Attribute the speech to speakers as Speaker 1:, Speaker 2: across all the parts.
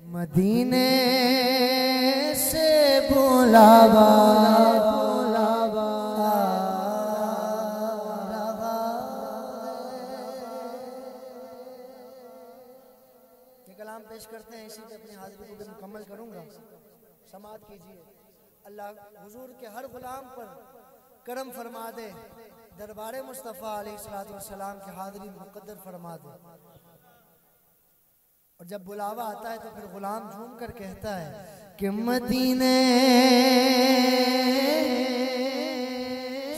Speaker 1: मदीने से बुलावा कलाम पेश करते हैं, इसी पे अपनी हाजिरी को मुकम्मल करूंगा। समाअत कीजिए। अल्लाह हुजूर के हर गुलाम पर करम फरमा दे, दरबार मुस्तफ़ा अलैहिस्सलातु वस्सलाम की हाजिरी मुक़द्दर फरमा दे। और जब बुलावा आता है तो फिर गुलाम झूम कर कहता है कि मदीने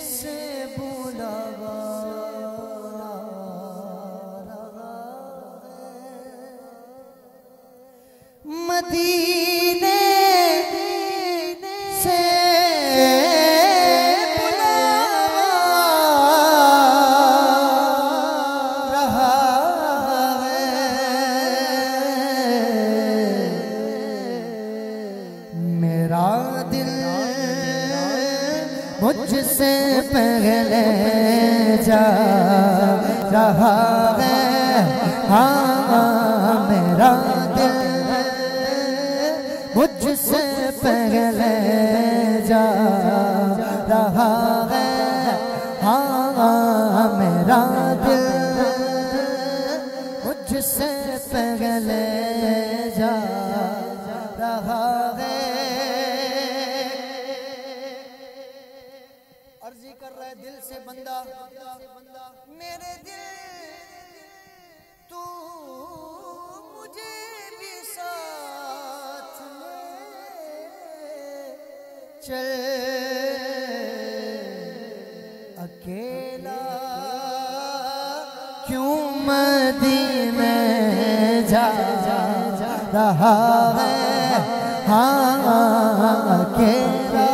Speaker 1: से बुलावा मदीने से मुझसे पहले जा रहा है, हाँ मेरा दिल मुझसे पहले जा रहा है, हाँ मेरा दिल मुझसे पहले जा रहा है। अर्जी कर रहा है दिल से बंदा, मेरे दिल तू मुझे भी साथ ले चल, अकेला क्यों मदीने जा रहा है, हाँ अकेला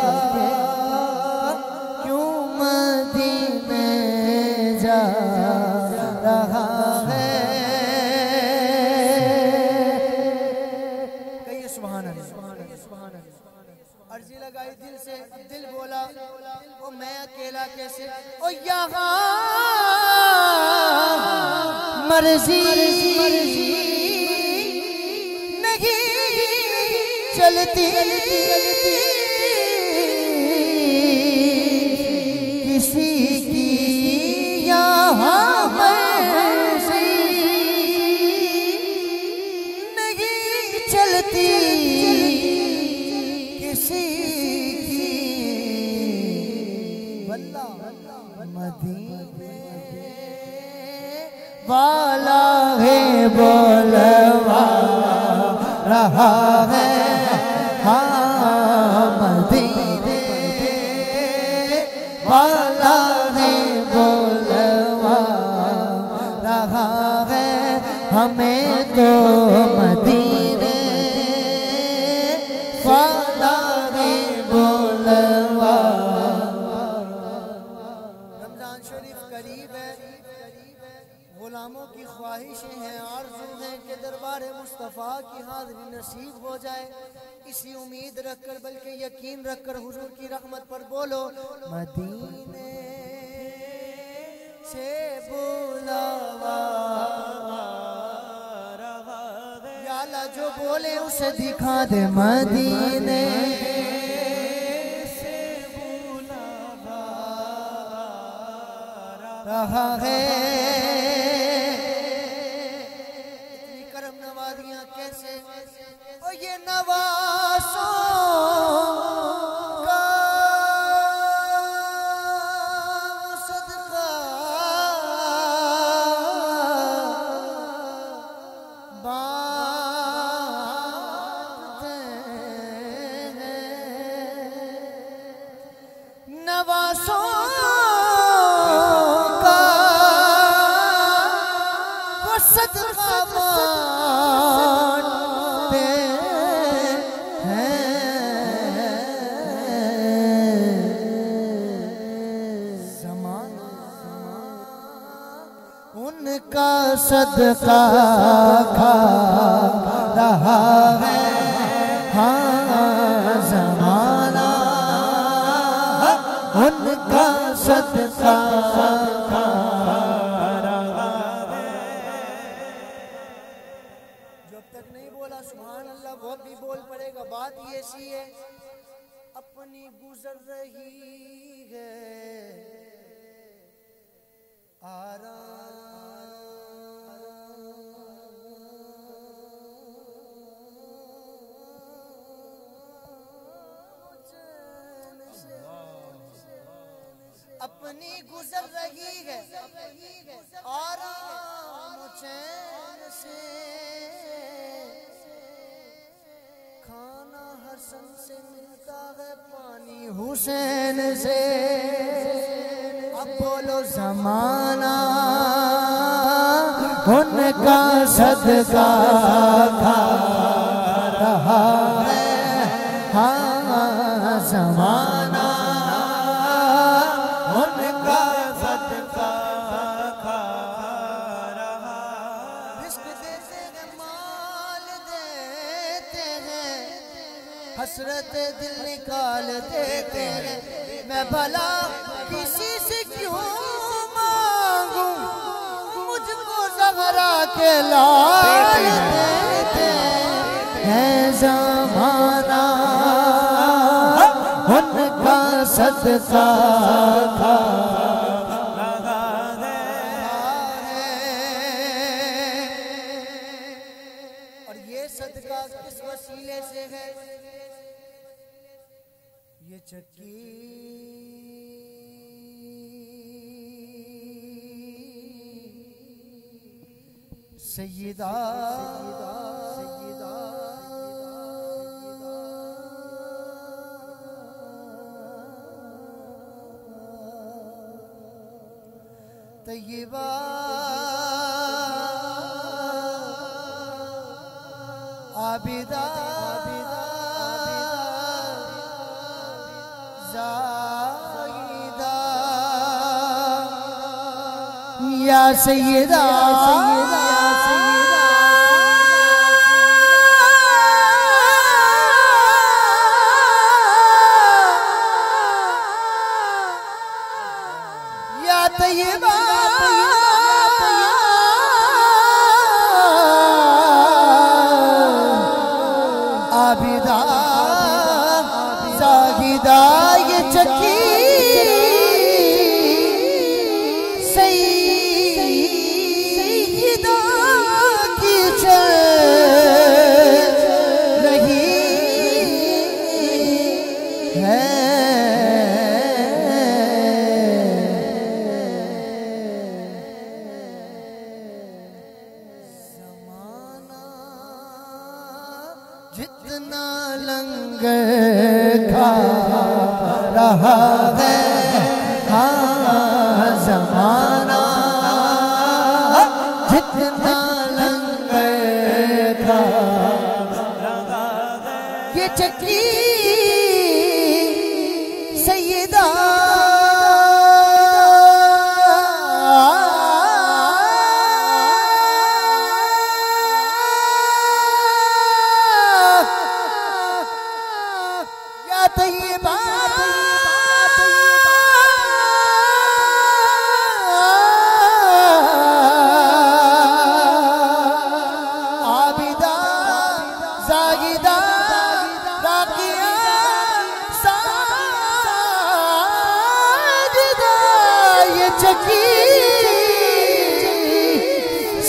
Speaker 1: रहा है। कहिए सुभान अल्लाह। अर्जी लगाई दिल से, दिल बोला ओ मैं अकेला कैसे, ओ यहाँ मर्जी नहीं चलती किसी की नहीं चलती किसी की, मदीने वाला है बोलवा रहा है, हाँ मदीने वाला है बोलवा रहा है, हमें तो मदीने वाला है बोलवा। रमजान शरीफ करीब है, गुलामों की ख्वाहिशें हैं, आरज़ू है कि दरबार मुस्तफ़ा की हाज़िरी नसीब हो जाए। इसी उम्मीद रखकर बल्कि यकीन रखकर हुजूर की रहमत पर बोलो मदीने से बुलावा रहा है। या अल्लाह जो बोले उसे दिखा दे, मदीने से बुलावा रहा है। इतनी करम नवाजियां कैसे, ओ ये नवासों का सदका बांटते हैं, नवासों का वो सदका बांटते उनका सदका खा रहा है, हाँ ज़माना उनका सदका खा रहा है। जब तक नहीं बोला सुभान अल्लाह वो भी बोल पड़ेगा। बात ये सी है, अपनी गुजर रही है अपनी गुजर रही है आराम चैन से, खाना हसन से मिलता है पानी हुसैन से। अब बोलो ज़माना उनका सदका खा रहा है, हाँ ज़माना उनका सदका खा रहा। रिस्क देते हैं माल देते हैं, हसरत दिल निकाल देते हैं। मैं भला किसी से क्यों मांगूं, मुझको ज़हरा के लाल देते हैं। ज़माना उनका सदका खा रहा है। और ये सदका किस वसीले से है? ये चक्की सैयदा तैयबा आबिदा ज़ाहिदा या सैयदा या तैयबा आबिदा ज़ाहिदा ये चक्की सैयदा की चल रही है। जितना लंगर खा रहा है, हाँ ज़माना जितना लंगर खा रहा है। ये चक्की सैयदा तैयबा आबिदा ज़ाहिदा राकिया साजिदा ये चक्की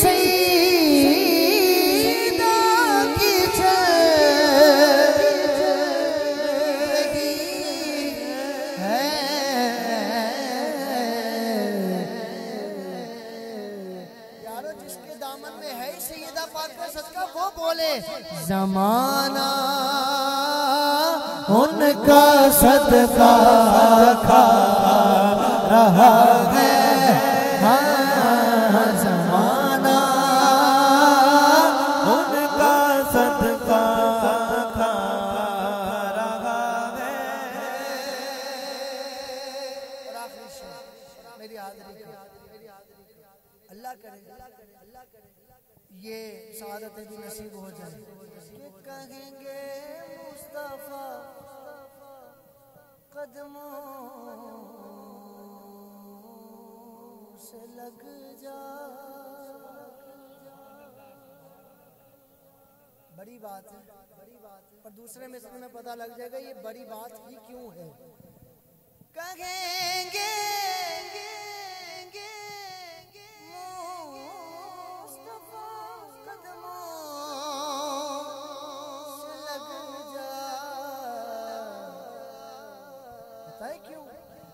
Speaker 1: सैयदा की जिसके दामन में है सैयदा पाक का सदका वो बोले। ज़माना उनका सदका खा रहा है, हाँ ज़माना उनका सदका खा रहा है। और आखिरी शेर मेरी हाज़िरी का, अल्लाह करे ये सआदतें भी नसीब हो जाए कि कहेंगे मुस्तफा कदमों से लग जा, बड़ी बात है, और दूसरे मिसरे में पता लग जाएगा ये बड़ी बात ही क्यों है। कहेंगे मुस्तफा कदमों से लग जा, पता है क्यों?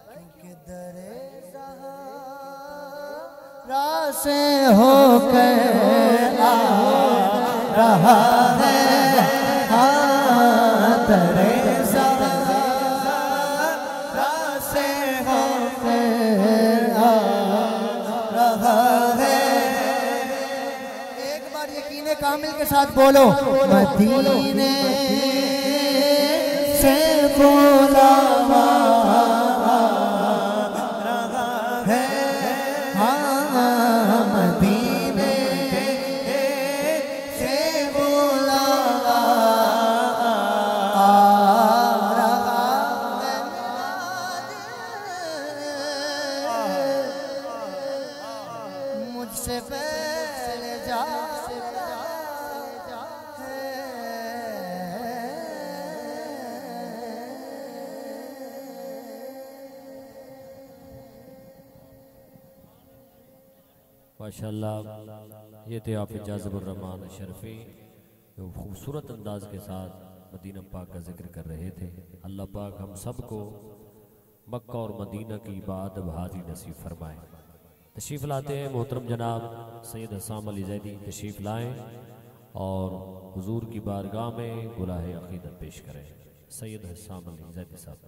Speaker 1: क्योंकि दरे सहारा से होकर आ रहा है, दरे सहारा से होकर आ रहा है। एक बार यकीन कामिल के साथ बोलो, मदीने से बोला मुझसे पहले जा
Speaker 2: माशाअल्लाह। ये थे हाफिज जाज़िबुर रहमान शरफी, जो खूबसूरत अंदाज के साथ मदीना पाक का जिक्र कर रहे थे। अल्लाह पाक हम सबको मक्का और मदीना की बात भाजी नसीब फरमाए। तशरीफ़ लाते हैं मोहतरम जनाब सैयद हस्साम अली ज़ैदी, तशरीफ़ लाएँ और हुजूर की बारगाह में गुलाहे अक़ीदत पेश करें। सैयद हस्साम अली ज़ैदी साहब।